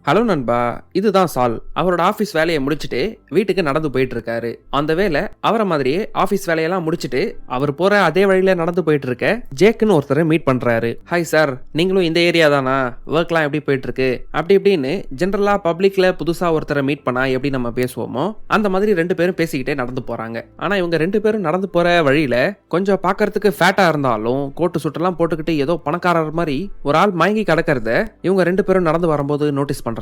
Hello நண்பா, இதுதான் சால். அவரோட ஆஃபீஸ் வேலையை முடிச்சுட்டு வீட்டுக்கு நடந்து போயிட்டு இருக்காரு. அந்த வேலை அவரை மாதிரியே ஆஃபீஸ் வேலையெல்லாம் முடிச்சுட்டு அவர் போற அதே வழியில நடந்து போயிட்டு இருக்க ஜேக்குன்னு ஒருத்தரை மீட் பண்றாரு. ஹாய் சார், நீங்களும் இந்த ஏரியா தானா? ஒர்க்லாம் எப்படி போயிட்டு இருக்கு? அப்படி இப்படின்னு ஜென்ரலா பப்ளிக்ல புதுசா ஒருத்தரை மீட் பண்ணா எப்படி நம்ம பேசுவோமோ அந்த மாதிரி ரெண்டு பேரும் பேசிக்கிட்டே நடந்து போறாங்க. ஆனா இவங்க ரெண்டு பேரும் நடந்து போற வழியில கொஞ்சம் பாக்குறதுக்கு ஃபேட்டா இருந்தாலும் கோட்டு சுட்டெல்லாம் போட்டுக்கிட்டு ஏதோ பணக்காரர் மாதிரி ஒரு ஆள் மயங்கி கிடக்கிறத இவங்க ரெண்டு பேரும் நடந்து வரும்போது நோட்டீஸ் பண்றாங்க.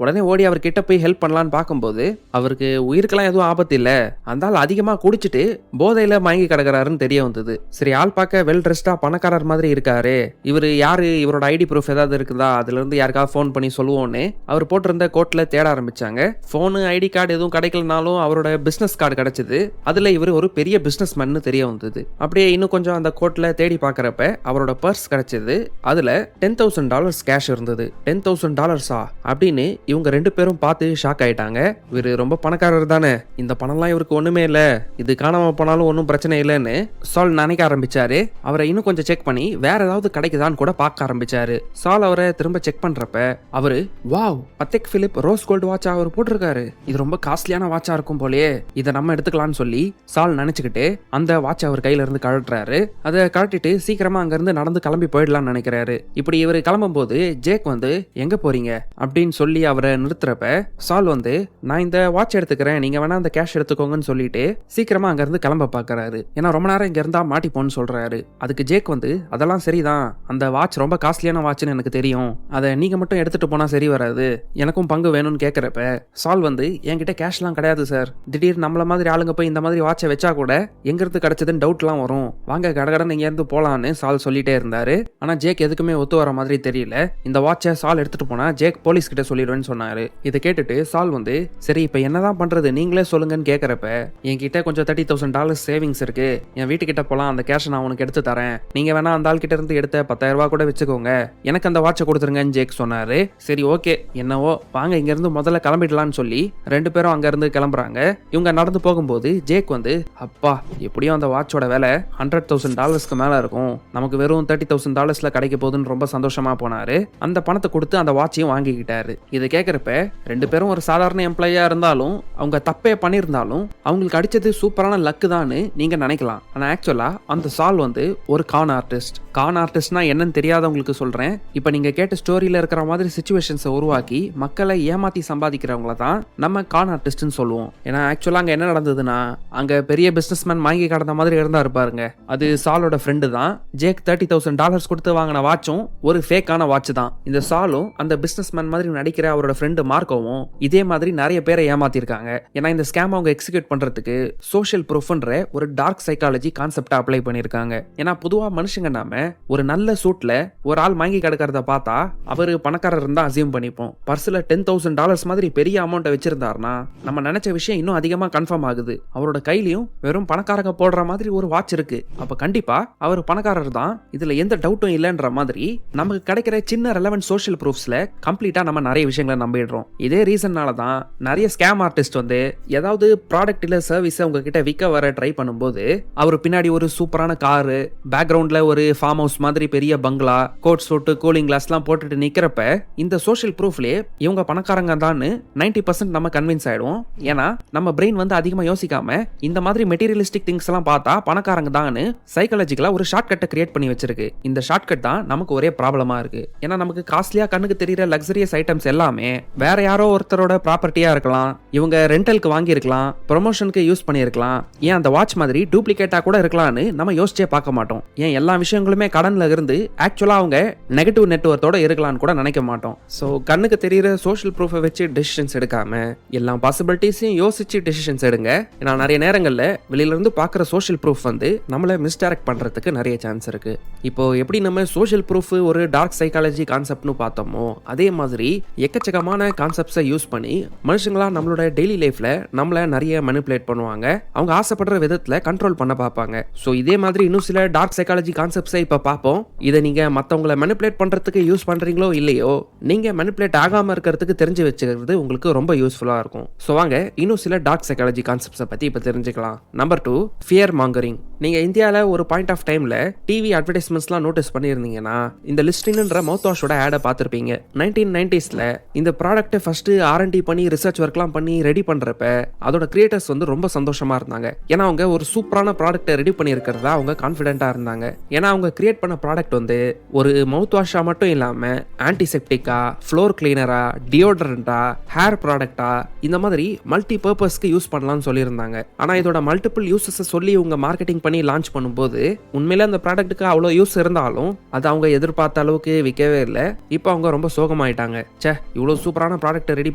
உடனே ஓடி அவர் கிட்ட போய் ஹெல்ப் பண்ணலான்னு பார்க்கும்போது அவருக்கு உயிருக்கெல்லாம் எதுவும் ஆபத்து இல்ல, அந்த ஆள் அதிகமா குடிச்சிட்டு போதையில மயங்கி கிடக்குறாருன்னு தெரிய வந்தது. சரி, ஆள் பார்க்க வெல் ட்ரெஸ்டா பணக்காரர் மாதிரி இருக்காரு, இவரு யாரு, இவரோட ஐடி ப்ரூஃப் ஏதாவது இருக்குதா, அதுல இருந்து யாருக்காவது ஃபோன் பண்ணி சொல்லுவோன்னு அவர் போட்டிருந்த கோட்ல தேட ஆரம்பிச்சாங்க. போனு ஐடி கார்டு எதுவும் கிடைக்கலனாலும் அவரோட பிசினஸ் கார்டு கிடைச்சது. அதுல இவர் ஒரு பெரிய பிசினஸ் மேன் தெரிய வந்தது. அப்படியே இன்னும் கொஞ்சம் அந்த கோட்ல தேடி பார்க்கறப்ப அவரோட பர்ஸ் கிடைச்சது. அதுல $10,000 கேஷ் இருந்தது. $10,000 அப்படின்னு இவங்க ரெண்டு பேரும் பார்த்து ஷாக் ஆயிட்டாங்க. இவரு ரொம்ப பணக்காரர் தானே, இந்த பணம்லாம் இவருக்கு ஒண்ணுமே இல்ல, இது காணாம போனாலும் ஒன்றும் பிரச்சனை இல்லைன்னு சால் நினைக்க ஆரம்பிச்சாரு. அவரை இன்னும் கொஞ்சம் செக் பண்ணி வேற ஏதாவது கிடைக்குதான்னு கூட பார்க்க ஆரம்பிச்சாரு. சால் அவரை திரும்ப செக் பண்றப்ப அவரு wow, Patek Philippe rose gold watch அவர் போட்டிருக்காரு, இது ரொம்ப காஸ்ட்லியான வாட்சா இருக்கும் போலயே, இதை நம்ம எடுத்துக்கலாம்னு சொல்லி சால் நினைச்சுக்கிட்டு அந்த வாட்ச் அவர் கையில இருந்து கழட்டுறாரு. அதை கழட்டிட்டு சீக்கிரமா அங்க இருந்து நடந்து கிளம்பி போயிடலாம்னு நினைக்கிறாரு. இப்படி இவர் கிளம்பும் போது ஜேக் வந்து எங்க போறீங்க அப்படின்னு சொல்லி அவரை நிறுத்துறப்ப சால் வந்து நான் இந்த வாட்ச் எடுத்துக்கிறேன், நீங்க வேணா அந்த கேஷ் எடுத்துக்கோங்கன்னு சொல்லிட்டு சீக்கிரமா அங்க இருந்து கிளம்ப பாக்குறாரு. ஏன்னா ரொம்ப நேரம் இங்க இருந்தா மாட்டிப்போன்னு சொல்றாரு. அதுக்கு ஜேக் வந்து அதெல்லாம் சரிதான், அந்த வாட்ச் ரொம்ப காஸ்ட்லியான வாட்ச்னு எனக்கு தெரியும், அதை நீங்க மட்டும் எடுத்துட்டு போனா சரி வராது, எனக்கும் பங்கு வேணும்னு கேட்கறப்ப சால் வந்து என்கிட்ட கேஷ்லாம் கிடையாது சார், திடீர்னு நம்மள மாதிரி ஆளுங்க போய் இந்த மாதிரி வாட்சை வச்சா கூட எங்க இருந்து கிடைச்சதுன்னு டவுட்லாம் வரும், வாங்க கடகடன்னு இங்க இருந்து போலான்னு சால் சொல்லிட்டே இருந்தாரு. ஆனா ஜேக் எதுக்குமே ஒத்து வர மாதிரி தெரியல. இந்த வாட்சை சால் எடுத்துட்டு போனா ஜேக் போலீஸ் கிட்ட சொல்லிடுவேன்னு சொன்னாரு. இதை கேட்டுட்டு சால் வந்து சரி இப்ப என்னதான் பண்றது நீங்களே சொல்லுங்கன்னு கேட்கறப்ப என்கிட்ட கொஞ்சம் $30,000 சேவிங்ஸ் இருக்கு, என் வீட்டுக்கிட்ட போலாம், அந்த கேஷ் நான் உனக்கு எடுத்து தரேன், நீங்க வேணா அந்த ஆள் கிட்ட இருந்து எடுத்த $10,000 கூட வச்சுக்கோங்க, எனக்கு அந்த வாட்சை கொடுத்துருங்கன்னு ஜேக் சொன்னாரு. சரி ஓகே என்னவோ, வாங்க இங்க இருந்து முதல்ல கிளம்பிடலான்னு சொல்லி ரெண்டு பேரும் அங்க இருந்து கிளம்புறாங்க. இவங்க நடந்து போகும்போது ஜேக் வந்து அப்பா, எப்படியும் அந்த வாட்சோட விலை $100,000 மேல இருக்கும், நமக்கு வெறும் $30,000 கிடைக்க போகுதுன்னு ரொம்ப சந்தோஷமா போனாரு. அந்த பணத்தை கொடுத்து அந்த வாட்சையும் வாங்கிக்கிட்டாரு. இதை கேட்கறப்ப ரெண்டு பேரும் ஒரு சாதாரண எம்ப்ளாயியா இருந்தாலும் அவங்க தப்பே பண்ணியிருந்தாலும் அவங்களுக்கு அடிச்சது சூப்பரான லக்கு தான்னு நீங்க நினைக்கலாம். ஆனா ஆக்சுவலா அந்த சால் வந்து ஒரு கான் ஆர்டிஸ்ட். கான் ஆர்டிஸ்ட்னா என்னன்னு தெரியாதவங்களுக்கு சொல்றேன். இப்ப நீங்க கேட்ட ஸ்டோரியில இருக்கிற மாதிரி சிச்சுவேஷன்ஸை உருவாக்கி மக்களை ஏமாத்தி சம்பாதிக்கிறவங்கள தான் நம்ம கான் ஆர்டிஸ்ட்னு சொல்லுவோம். ஏன்னா ஆக்சுவலா அங்க என்ன நடந்ததுன்னா, அங்க பெரிய பிசினஸ்மேன் வாங்கி கடந்த மாதிரி இருந்தா இருப்பாருங்க, அது சாலோட ஃப்ரெண்டு தான். ஜேக் $30,000 கொடுத்து வாங்கின வாட்சும் ஒரு ஃபேக்கான வாட்ச் தான். இந்த சாலும் அந்த பிசினஸ்மேன் மாதிரி நடிக்கிற அவரோட ஃப்ரெண்டு மார்க்கோவும் இதே மாதிரி நிறைய பேரை ஏமாத்திருக்காங்க. ஏன்னா இந்த ஸ்கேம் அவங்க எக்ஸிக்யூட் பண்றதுக்கு சோஷியல் ப்ரூஃப்ன்ற ஒரு டார்க் சைக்காலஜி கான்செப்டை அப்ளை பண்ணிருக்காங்க. ஏன்னா பொதுவா மனுஷங்க நாம ஒரு நல்ல சூட்ல ஒரு ஆள் வாங்கி கிடக்கிறத பார்த்தா அவரு பணக்காரர் இருந்தா அசியூம் பண்ணிப்போம். பர்ஸ்ல $10,000 மாதிரி பெரிய அமௌண்ட் வச்சிருந்தாருன்னா நம்ம நினைச்ச விஷயம் இன்னும் அதிகமா கன்ஃபார்ம் ஆகுது. அவரோட கையிலயும் வெறும் பணக்காரங்க போடுற மாதிரி ஒரு வாட்ச் இருக்கு, அப்ப கண்டிப்பா அவர் பணக்காரர் தான், இதுல எந்த டவுட்டும் இல்லைன்ற மாதிரி நமக்கு கிடைக்கிற சின்ன ரெலவென்ட் சோஷியல் ப்ரூஃப்ஸ்ல கம்ப்ளீட்டா நம்ம நிறைய விஷயங்களை நம்பிடுறோம். இதே ரீசன்னால தான் நிறைய ஸ்கேம் ஆர்டிஸ்ட் வந்து ஏதாவது ப்ராடக்ட் இல்ல சர்வீஸ் உங்ககிட்ட விற்க வர ட்ரை பண்ணும்போது அவர் பின்னாடி ஒரு சூப்பரான காரு, பேக்ரவுண்ட்ல ஒரு ஃபார்ம் ஹவுஸ் மாதிரி பெரிய பங்களா, கோட் சூட்டு, கூலிங் கிளாஸ்லாம் போட்டுட்டு நிக்கிறப்ப இந்த சோஷியல் ப்ரூஃப்லயே இவங்க பணக்காரங்க தான் 90% நம்ம கன்வின்ஸ் ஆயிடுவோம். ஏன்னா நம்ம பிரெயின் வந்து அதிகமா யோசிக்காம இந்த மாதிரி மெட்டீரியலிஸ்டிக் திங்ஸ் எல்லாம் பார்த்தா பணக்காரங்க தான் சைக்காலஜிக்கலா ஒரு ஷார்ட் கட்டை கிரியேட் பண்ணி வச்சிருக்கு. இந்த ஷார்ட் கட் தான் நமக்கு ஒரே ப்ராப்ளமா இருக்கு. ஏன்னா நமக்கு காஸ்ட்லியா கண்ணுக்கு தெரியற லக்ஸரியஸ் ஐட்டம்ஸ் எல்லாமே வேற யாரோ ஒருத்தரோட ப்ராப்பர்ட்டியா இருக்கலாம், இவங்க ரெண்டலுக்கு வாங்கி இருக்கலாம், ப்ரொமோஷனுக்கு யூஸ் பண்ணியிருக்கலாம், ஏன் அந்த வாட்ச் மாதிரி டூப்ளிகேட்டா கூட இருக்கலாம்னு நம்ம யோசிச்சே பார்க்க மாட்டோம். ஏன் எல்லா விஷயங்களுமே கடன்ல இருந்து ஆக்சுவலா அவங்க நெகட்டிவ் நெட்வொர்த்தோட இருக்கலாம்னு கூட நினைக்க மாட்டோம். ஸோ கண்ணுக்கு தெரியுற சோஷியல் ப்ரூஃபை வச்சு டெசிஷன்ஸ் எடுக்காம எல்லா பாசிபிலிட்டிஸையும் யோசிச்சு டெசிஷன்ஸ் எடுங்க. ஏன்னா நிறைய நேரங்களில் வெளியில இருந்து பார்க்குற சோஷியல் ப்ரூஃப் வந்து நம்மளை மிஸ்டைரக்ட் பண்றதுக்கு நிறைய சான்ஸ் இருக்கு. இப்போ எப்படி நம்ம சோஷியல் ப்ரூஃப் ஒரு டார்க் சைக்காலஜி கான்செப்ட்னு பார்த்தோமோ அதே மாதிரி எக்கச்சக்கமான கான்செப்ட்ஸை யூஸ் பண்ணி மனுஷங்களா நம்மளோட டெய்லி லைஃப்ல நம்மள நிறைய மனிபுலேட் பண்ணுவாங்க. அவங்க ஆசைப்படுற விதத்துல கண்ட்ரோல் பண்ண பார்ப்பாங்க. ஸோ இதே மாதிரி இன்னும் சில டார்க் சைக்காலஜி கான்செப்ட்ஸை இப்ப பாப்போம், இதை நீங்க மத்தவங்களை மேனிபுலேட் பண்றதுக்கு யூஸ் பண்றீங்களோ இல்லையோ, நீங்க மேனிபுலேட் ஆகாம இருக்கிறதுக்கு தெரிஞ்சு வச்சுக்கிறது உங்களுக்கு ரொம்ப யூஸ்ஃபுல்லா இருக்கும். ஸோ வாங்க இன்னும் சில டார்க் சைக்காலஜி கான்செப்ட்ஸை பத்தி இப்ப தெரிஞ்சுக்கலாம். Number 2, fear mongering. நீங்க இந்தியாவில் ஒரு பாயிண்ட் ஆஃப் டைம்ல டிவி அட்வர்டைஸ்மெண்ட்ஸ்லாம் நோட்டீஸ் பண்ணியிருந்தீங்கன்னா இந்த லிஸ்டின்ன்ற மவுத் வாஷோட ஆடை பார்த்துருப்பீங்க. 1990ஸ்ல இந்த ப்ராடக்ட்டை ஃபர்ஸ்ட் R&D பண்ணி ரிசர்ச் ஒர்க்லாம் பண்ணி ரெடி பண்றப்ப அதோட கிரியேட்டர்ஸ் வந்து ரொம்ப சந்தோஷமா இருந்தாங்க. ஏன்னா அவங்க ஒரு சூப்பரான ப்ராடக்ட்டை ரெடி பண்ணியிருக்கிறதா அவங்க கான்ஃபிடென்ட்டா இருந்தாங்க. ஏன்னா அவங்க கிரியேட் பண்ண ப்ராடக்ட் வந்து ஒரு மவுத் வாஷா மட்டும் இல்லாம ஆன்டிசெப்டிக்கா, ஃப்ளோர் கிளீனரா, டியோட்ரண்டா, ஹேர் ப்ராடக்டா, இந்த மாதிரி மல்டி பர்பஸ்க்கு யூஸ் பண்ணலாம்னு சொல்லியிருந்தாங்க. ஆனா இதோட மல்டிபிள் யூசஸ் சொல்லி உங்க மார்க்கெட்டிங் பண்ணி லான்ச் பண்ணும்போது உண்மையில அந்த ப்ராடக்ட்டுக்கு அவ்வளோ யூஸ் இருந்தாலும் அது அவங்க எதிர்பார்த்த அளவுக்கு விற்கவே இல்லை. இப்போ அவங்க ரொம்ப சோகமாயிட்டாங்க. சே, இவ்வளோ சூப்பரான ப்ராடக்ட் ரெடி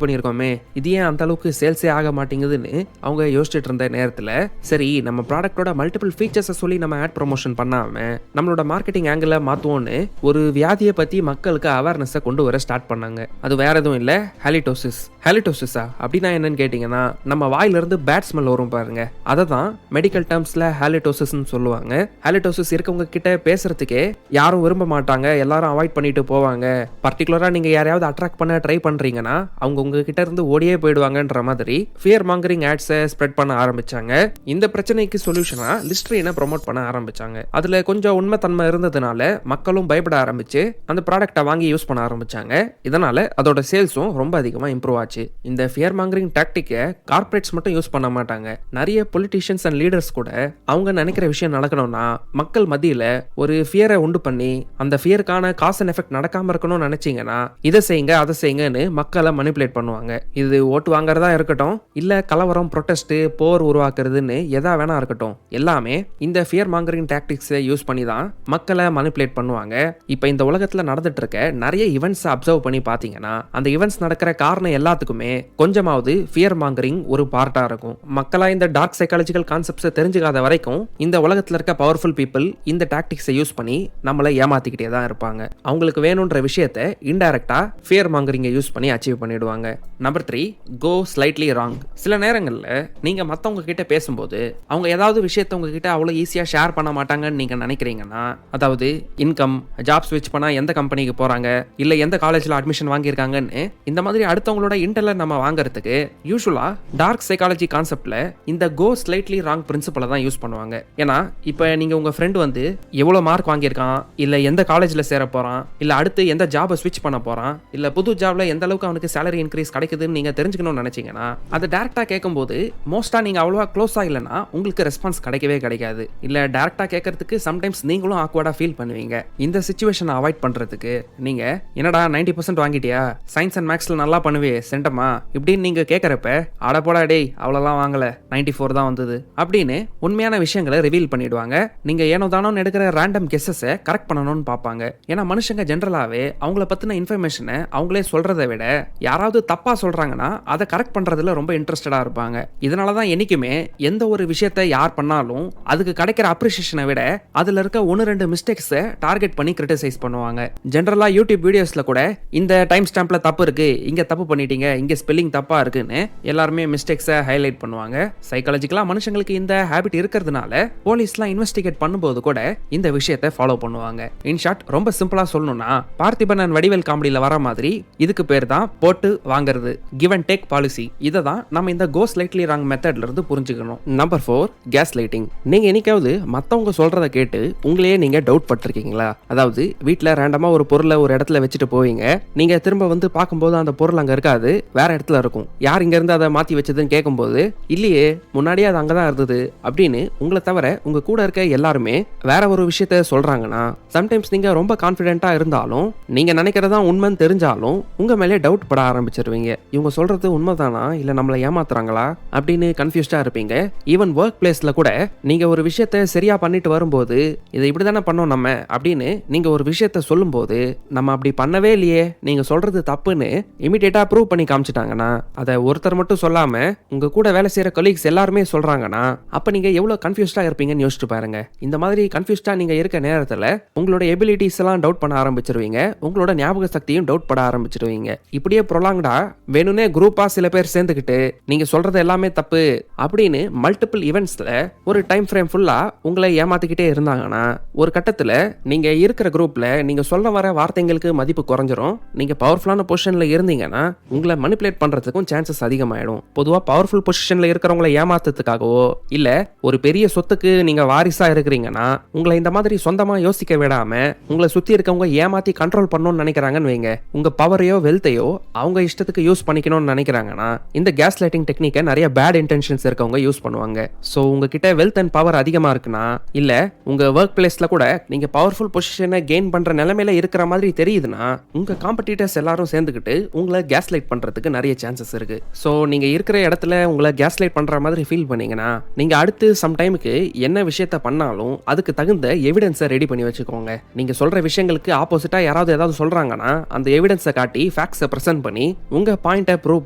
பண்ணியிருக்கோமே, இது ஏன் அந்த அளவுக்கு சேல்ஸே ஆக மாட்டேங்குதுன்னு அவங்க யோசிச்சுட்டு இருந்த நேரத்தில் சரி, நம்ம ப்ராடக்டோட மல்டிபிள் ஃபீச்சர்ஸை சொல்லி நம்ம ஆட் ப்ரொமோஷன் பண்ணாம நம்மளோட மார்க்கெட்டிங் ஆங்கிள் மாற்றுவோன்னு ஒரு வியாதியை பற்றி மக்களுக்கு அவேர்னஸை கொண்டு வர ஸ்டார்ட் பண்ணாங்க. அது வேற எதுவும் இல்லை, ஹாலிடோசிஸ். ஹாலிடோசிஸா அப்படின்னா என்னன்னு கேட்டிங்கன்னா, நம்ம வாயிலிருந்து பேட் ஸ்மெல் வரும் பாருங்க, அதை தான் மெடிக்கல் டேர்ம்ஸில் ஹாலிடோசிஸ்ன்னு சொல்லுவாங்க. ஹாலிடோசிஸ் இருக்கவங்க கிட்ட பேசுறதுக்கே யாரும் விரும்ப மாட்டாங்க, எல்லாரும் அவாய்ட் பண்ணிட்டு போவாங்க. பர்டிகுலராக நீங்கள் யாரையாவது அட்ராக்ட் பண்ண ட்ரை பண்ணுறீங்கன்னா அவங்க உங்ககிட்ட இருந்து ஓடியே போயிடுவாங்கன்ற மாதிரி ஃபியர் மாங்கரிங் ஆட்ஸை ஸ்ப்ரெட் பண்ண ஆரம்பிச்சாங்க. இந்த பிரச்சனைக்கு சொல்யூஷனா லிஸ்ட்ரினை ப்ரொமோட் பண்ண ஆரம்பிச்சாங்க. அதுல கொஞ்சம் உண்மைத்தன்மை இருந்ததுனால மக்களும் பயப்பட ஆரம்பிச்சு அந்த ப்ராடக்ட்டை வாங்கி யூஸ் பண்ண ஆரம்பிச்சாங்க. இதனால அதோட சேல்ஸும் ரொம்ப அதிகமாக இம்ப்ரூவ் ஆச்சு. இந்த ஃபியர் மாங்கரிங் டாக்டிக்கை கார்பரேட்ஸ் மட்டும் யூஸ் பண்ண மாட்டாங்க, நிறைய பொலிட்டிஷியன்ஸ் அண்ட் லீடர்ஸ் கூட அவங்க நினைக்கிற விஷயம் நடக்கணும்னா மக்கள் மத்தியில ஒரு ஃபியரை உண்டு பண்ணி அந்த ஃபியருக்கான காஸ் அண்ட் எஃபெக்ட் நடக்காம இருக்கணும்னு நினைச்சீங்கன்னா இதை செய்யுங்க அதை செய்யுங்கன்னு மக்களை மனிபுலேட் பண்ணுவாங்க. இது ஓட்டு வாங்குறதா இருக்கட்டும், இல்ல கலவரம், ப்ரொட்டஸ்ட், போர் உருவாக்குறதுன்னு எதா வேணா இருக்கட்டும், எல்லாமே இந்த ஃபியர் மாங்கரிங் டாக்டிக்ஸை யூஸ் பண்ணி தான் மக்களை மனிபுலேட் பண்ணுவாங்க. இப்போ இந்த உலகத்தில் நடந்துட்டு இருக்க நிறைய ஈவெண்ட்ஸ் அப்சர்வ் பண்ணி பார்த்தீங்கன்னா அந்த ஈவெண்ட்ஸ் நடக்கிற காரணம் எல்லாத்துக்குமே கொஞ்சமாவது ஃபியர் மாங்கரிங் ஒரு பார்ட்டா இருக்கும். மக்களா இந்த டார்க் சைக்காலஜிக்கல் கான்செப்ட்ஸை தெரிஞ்சுக்காத வரைக்கும் இந்த உலகத்தில் இருக்க பவர்ஃபுல் பீப்புள் இந்த டாக்டிக்ஸை யூஸ் பண்ணி நம்மளை ஏமாத்திக்கிட்டே தான் இருப்பாங்க. அவங்களுக்கு வேணுன்ற விஷயத்தை இன்டைரக்டா ஃபியர் மாங்கரிங்கை யூஸ் பண்ணி அச்சீவ் பண்ணிடுவாங்க. நம்பர் 3, கோ ஸ்லைட்லி ராங். சில நேரங்களில் நீங்க மற்றவங்க கிட்ட பேசும்போது அவங்க ஏதாவது விஷயத்தை உங்ககிட்ட அவ்வளோ ஈஸியாக ஷேர் பண்ண மாட்டாங்கன்னு நீங்க நினைக்கிறீங்கன்னா, அதாவது இன்கம், ஜாப் ஸ்விட்ச் பண்ணா எந்த கம்பெனிக்கு போறாங்க, இல்ல எந்த காலேஜ்ல அட்மிஷன் வாங்கியிருக்காங்கன்னு இந்த மாதிரி அடுத்தவங்களோட இன்டெல்ல நம்ம வாங்குறதுக்கு யூஸ்வலா டார்க் சைக்காலஜி கான்செப்ட்ல இந்த கோ ஸ்லைட்லி ராங் பிரின்சிபலை தான் யூஸ் பண்ணுவாங்க. ஏன்னா இப்போ நீங்க உங்க ஃப்ரெண்ட் வந்து எவ்வளவு மார்க் வாங்கியிருக்கான், இல்ல எந்த காலேஜ்ல சேர போறான், இல்ல அடுத்து எந்த ஜாபை ஸ்விட்ச் பண்ண போறான், இல்ல புது ஜாப்ல எந்த அளவுக்கு அவனுக்கு சேலரி இன்க்ரீஸ் கிடைக்குதுன்னு நீங்க தெரிஞ்சுக்கணும்னு நினைச்சீங்கன்னா அதை டைரக்டா கேட்கும்போது மோஸ்டா நீங்க அவ்வளவா க்ளோஸா இல்லைன்னா உங்களுக்கு ரெஸ்பான்ஸ் கிடைக்கவே கிடைக்காது. இல்ல டைரக்டா கேட்கறதுக்கு சம்டைம்ஸ் நீங்களும் ஆக்வர்டா ஃபீல் பண்ணுவீங்க. இந்த சிச்சுவேஷனை அவாய்ட் பண்றதுக்கு நீங்க என்னடா 90% வாங்கிட்டியா, சயின்ஸ் அண்ட் மேக்ஸ்ல நல்லா பண்ணுவே சென்டமா இப்படின்னு நீங்க கேட்கறப்ப அட போடா டேய் அவ்வளோலாம் வாங்கல 94 தான் வந்தது அப்படின்னு உண்மையான விஷயங்களை ரிவீல் பண்ணிடுவாங்க. நீங்க ஏனோ தானோ எடுக்கிற ரேண்டம் கெஸ்ஸஸை கரெக்ட் பண்ணணும்னு பார்ப்பாங்க. ஏன்னா மனுஷங்க ஜென்ரலாவே அவங்கள பத்தின இன்ஃபர்மேஷனை அவங்களே சொல்றதை விட யாராவது தப்பா சொல்றாங்கன்னா அதை கரெக்ட் பண்றதுல ரொம்ப இன்ட்ரெஸ்டடா இருப்பாங்க. இதனாலதான் என்னைக்குமே எந்த ஒரு விஷயத்தை யார் பண்ணாலும் அதுக்கு கிடைக்கிற அப்ரிசியேஷனை விட அதுல இருக்க 1-2 மிஸ்டேக்ஸை டார்கெட் பண்ணி கிரிட்டிசைஸ் பண்ணுவாங்க. ஜென்ரலா யூடியூப் வீடியோஸ்ல கூட இந்த டைம் ஸ்டாம்ப்ல தப்பு இருக்கு, இங்க தப்பு பண்ணிட்டீங்க, இங்க ஸ்பெல்லிங் தப்பா இருக்குன்னு எல்லாருமே மிஸ்டேக்ஸை ஹைலைட் பண்ணுவாங்க. சைக்காலஜிக்கலா மனுஷங்களுக்கு இந்த ஹேபிட் இருக்கிறதுனால போலீஸ்லாம் இன்வெஸ்டிகேட் பண்ணும்போது கூட இந்த விஷயத்தை ஃபாலோ பண்ணுவாங்க. இன் ஷார்ட் ரொம்ப சிம்பிளா சொல்லணும்னா பார்த்திபன் அண்ட் வடிவேல் காமெடியில வர மாதிரி இதுக்கு பேர் தான் போட்டு வாங்குறது, கிவ் அண்ட் டேக் பாலிசி. இதை தான் நம்ம இந்த கோ ஸ்லைட்லி ராங் மெத்தட்ல இருந்து புரிஞ்சுக்கணும். Number 4, case lighting. நீங்க என்னைக்காவது மத்தவங்க சொல்றத கேட்டு உங்களையே நீங்க டவுட் பட்டிருக்கீங்களா? அதாவது வீட்டில் ரேண்டமா ஒரு பொருளை ஒரு இடத்துல வச்சுட்டு போவீங்க, நீங்க திரும்ப வந்து பார்க்கும்போது அந்த பொருள் அங்க இருக்காது, வேற இடத்துல இருக்கும். யார் இங்க இருந்து அதை மாத்தி வச்சதுன்னு கேட்கும்போது இல்லையே முன்னாடியே அது அங்கதான் இருந்தது அப்படின்னு உங்களை தவிர உங்க கூட இருக்க எல்லாருமே வேற ஒரு விஷயத்த சொல்றாங்கன்னா, சம்டைம்ஸ் நீங்க ரொம்ப கான்பிடென்ட்டா இருந்தாலும் நீங்க நினைக்கிறதா உண்மைன்னு தெரிஞ்சாலும் உங்க மேலே டவுட் பட ஆரம்பிச்சிருவீங்க. இவங்க சொல்றது உண்மைதானா இல்ல நம்மளை ஏமாத்துறாங்களா அப்படின்னு கன்ஃபியூஸ்டா இருப்பீங்க. ஈவன் ஒர்க் பிளேஸ்ல கூட நீங்க ஒரு விஷயத்த சரியா பண்ணிட்டு வரும்போது இதை இப்படிதானே பண்ணோம் நம்ம அப்படின்னு நீங்க ஒரு விஷயத்த சொல்லும்போது நம்ம அப்படி பண்ணவே இல்லையே, நீங்க சொல்றது தப்புன்னு இமிடியேட்டா ப்ரூவ் பண்ணி காமிச்சிட்டாங்கன்னா, அதை ஒருத்தர் மட்டும் சொல்லாம உங்க கூட வேலை செய்யற கொலீக்ஸ் எல்லாருமே சொல்றாங்கன்னா அப்ப நீங்க எவ்வளவு கன்ஃபியூஸ்டா இருப்பீங்கன்னு யோசிச்சு பாருங்க. இந்த மாதிரி கன்ஃபியூஸ்டா நீங்க இருக்க நேரத்துல உங்களோட எபிலிட்டிஸ் எல்லாம் டவுட் பண்ண ஆரம்பிச்சிருவீங்க, உங்களோட ஞாபக சக்தியும் டவுட் பட ஆரம்பிச்சிருவீங்க. இப்படியே ப்ரொலாங்டா வேணும்னே குரூப்பா சில பேர் சேர்ந்துக்கிட்டு நீங்க சொல்றது எல்லாமே தப்பு அப்படின்னு மல்டிபிள் ஈவெண்ட்ஸ்ல ஒரு டைம் ஃப்ரேம் ஃபுல்லா உங்களை ஏமாத்திக்கிட்டே இருந்தாங்கன்னா ஒரு கட்டத்துல நீங்க இருக்கிற குரூப்ல நீங்க சொல்ல வர வார்த்தைங்களுக்கு மதிப்பு குறைஞ்சிரும். நீங்க பவர்ஃபுல்லான பொசிஷன்ல இருந்தீங்கன்னா உங்களை மனிபுலேட் பண்றதுக்கும் சான்சஸ் அதிகமாயிடும். பொதுவா பவர்ஃபுல் பொசிஷன்ல இருக்கிறவங்களை ஏமாத்துறதுக்காகவோ இல்ல ஒரு பெரிய சொத்துக்கு நீங்க வாரிசா இருக்கிறீங்கன்னா உங்களை இந்த மாதிரி சொந்தமா யோசிக்க விடாம உங்களை சுத்தி இருக்கவங்க ஏமாத்தி கண்ட்ரோல் பண்ணணும்னு நினைக்கிறாங்கன்னு வைங்க. உங்க பவரையோ வெல்த்தையோ அவங்க இஷ்டத்துக்கு யூஸ் பண்ணிக்கணும்னு நினைக்கிறாங்கன்னா இந்த கேஸ் லைட்டிங் டெக்னிக்கை நிறைய பேட் இன்டென்ஷன்ஸ் இருக்கவங்க யூஸ் பண்ணுவாங்க. ஸோ உங்ககிட்ட வெல்த் அண்ட் பவர் அதிகமா இருக்குன்னா இல்ல உங்க ஒர்க் பிளேஸ்ல கூட நீங்க பவர்ஃபுல் பொசிஷனை கெயின் பண்ற நிலைமையில இருக்கிற மாதிரி தெரியுதுன்னா உங்க காம்படிட்டர்ஸ் எல்லாரும் சேர்ந்துக்கிட்டு உங்களை கேஸ் லைட் பண்றதுக்கு நிறைய சான்சஸ் இருக்கு. ஸோ நீங்க இருக்கிற இடத்துல உங்களை கேஸ் லைட் பண்ற மாதிரி ஃபீல் பண்ணீங்கன்னா நீங்க அடுத்து சம் டைமுக்கு என்ன விஷயத்த பண்ணாலும் அதுக்கு தகுந்த எவிடன்ஸை ரெடி பண்ணி வச்சுக்கோங்க. நீங்க சொல்ற விஷயங்களுக்கு ஆப்போசிட்டா யாராவது ஏதாவது சொல்றாங்கன்னா அந்த எவிடன்ஸை காட்டி ஃபேக்ட்ஸை பிரசன்ட் பண்ணி உங்க பாயிண்ட்டை ப்ரூவ்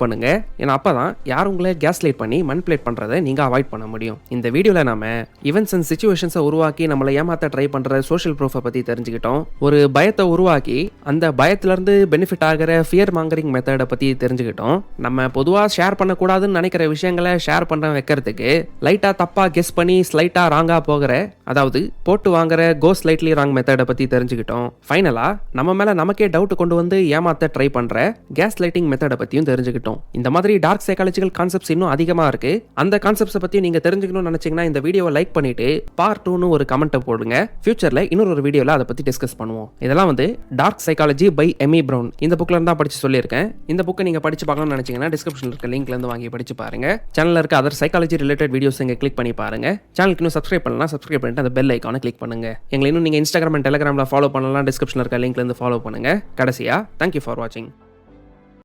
பண்ணுங்க. ஏன்னா அப்பதான் யாரும் உங்களை கேஸ் லைட் பண்ணி மனிபுலேட் பண்றதை நீங்க அவாய்ட் பண்ண முடியும். இந்த வீடியோல நாம ஈவென்ட்ஸ் அண்ட் சிச்சுவேஷன்ஸை உருவாக்கி நம்மளை ஏமாத்த ட்ரை பண்ற சோஷியல் ப்ரூஃபை பத்தி தெரிஞ்சுக்கிட்டோம். ஒரு பயத்தை உருவாக்கி அந்த பயத்துல இருந்து பெனிஃபிட் ஆகிற ஃபியர் மாங்கரிங் மெத்தடை பத்தி தெரிஞ்சுக்கிட்டோம். நம்ம பொதுவா ஷேர் பண்ணக்கூடாதுன்னு நினைக்கிற விஷயங்களை ஷேர் பண்ண வைக்கிறதுக்கு லைட்டா தப்பா கெஸ் பண்ணி ஸ்லைட்டா ராங்கா போகிற அதாவது போட்டு வாங்குற கோ ஸ்லைட்லி ராங் மெத்தடை பத்தி தெரிஞ்சுக்கிட்டோம். ஃபைனலா நம்ம மேல நமக்கே டவுட் கொண்டு வந்து ஏமாத்த ட்ரை பண்ற கேஸ் லைட்டிங் மெத்தடை பத்தியும் தெரிஞ்சுக்கிட்டோம். இந்த மாதிரி டார்க் சைக்காலஜிக்கல் கான்செப்ட்ஸ் இன்னும் அதிகமா இருக்கு. அந்த கான்செப்ட்ஸை பத்தி நீங்க தெரிஞ்சுக்கணும்னு நினைச்சீங்கன்னா இந்த வீடியோவை லைக் பண்ணிட்டு பார்ட் 2னு ஒரு கமெண்ட் போடுங்க. ஃபியூச்சர்ல இன்னொரு வீடியோல அதை பத்தி டிஸ்கஸ் பண்ணுவோம். இதெல்லாம் dark psychology by Amy Brown இந்த புக்ல இருந்தா படிச்சு சொல்லியிருக்கேன். இந்த புக்கை நீங்க படிச்சு பார்க்கணும்னு நினைச்சீங்கன்னா டிஸ்கிரிப்ஷன்ல இருக்க லிங்க்ல இருந்து வாங்கி படிச்சு பாருங்க. சேனல்ல இருக்க அதர் சைக்காலஜி ரிலேட்டட் வீடியோஸ் இங்க கிளிக் பண்ணி பாருங்க. சேனலுக்கு இன்னும் சப்ஸ்கிரைப் பண்ணலாம், சப்ஸ்கிரைப் பண்ணிட்டு அந்த பெல் ஐக்கானை கிளிக் பண்ணுங்க. எங்களை இன்னும் நீங்க இன்ஸ்டாகிராம் அண்ட் டெலிகிராம்ல ஃபாலோ பண்ணலாம், டிஸ்கிரிப்ஷன்ல இருக்க லிங்க்ல இருந்து ஃபாலோ பண்ணுங்க. கடைசியா தேங்க்யூ ஃபார் வாட்சிங்.